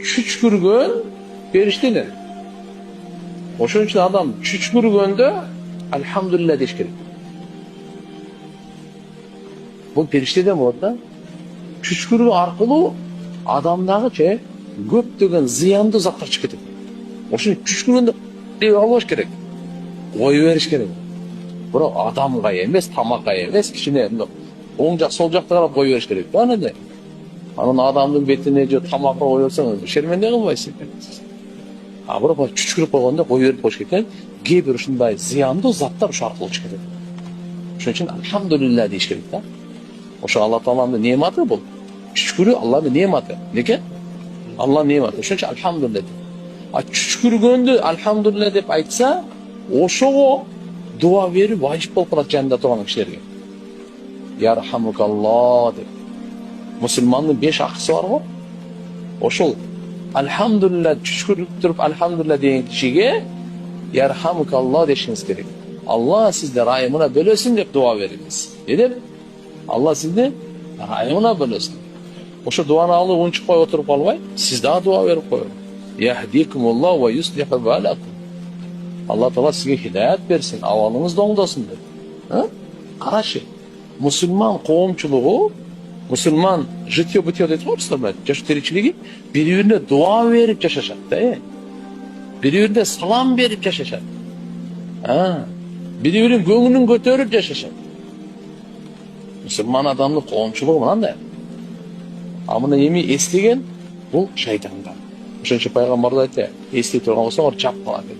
çüç көрген периштелер. Ошон үчүн адам чүч көргөндө альхамдулилля деш керек. Бул периштеден болот да. Чүч көрүү аркылуу адамдагы көптөгөн зыяндуу заттар чыгып кетет. Ошону чүч көргөндө деп албаш керек. Ой бериш керек. Бирок адамга эмес, тамакка эмес, кичине оң жак, сол жакка карап ой бериш керек. Анан анан адамдын бетине же тамакка ой берсең, шерменде кылбайсың. Бирок чүч көрүп койгондо ой берип коюш керек. Кээ бир ушундай зыяндуу заттар ошол аркылуу чыгып кетет. Ошон үчүн альхамдулилля дейиш керек да. Ошо Алла Тааланын нематы бул. Чүч көрүү Алланын нематы. Неге? Алла нематы. Ошон үчүн альхамдулилля. Чүч көргөндө альхамдулилля деп айтса, ошого дуа берүү важип болуп калат жанында турган кишилерге. Ярхамукалла деп. Мусулмандын 5 акысы бар го. Ошол альхамдулилля чүч көрүп туруп альхамдулилля деген кишиге ярхамукалла дешиңиз керек. Алла сизди райымына бөлөсүн деп дуа бериңиз. Деп Алла сизди райымына бөлөсүн. Ошо дуаны алып унчукпай отуруп калбай, сиз дагы дуа берип коюңуз. Яхдикумулла ва юслиху балакум. Алла Таала сизге хидаят берсин, абалыңызды оңдосун деп. Карашы, мусулман коомчулугу, мусулман житё-бытё дейт го орустар, жашоо тиричилиги бири-бирине дуа берип жашашат да. Бири-бирине салам берип жашашат. Бири-биринин көңүлүн көтөрүп жашашат. Мусулман адамдын коомчулугу мынандай. Муну эми эстеген бул шайтандар. Ошон үчүн пайгамбар айтты, эстей турган болсоңор жап кала деп.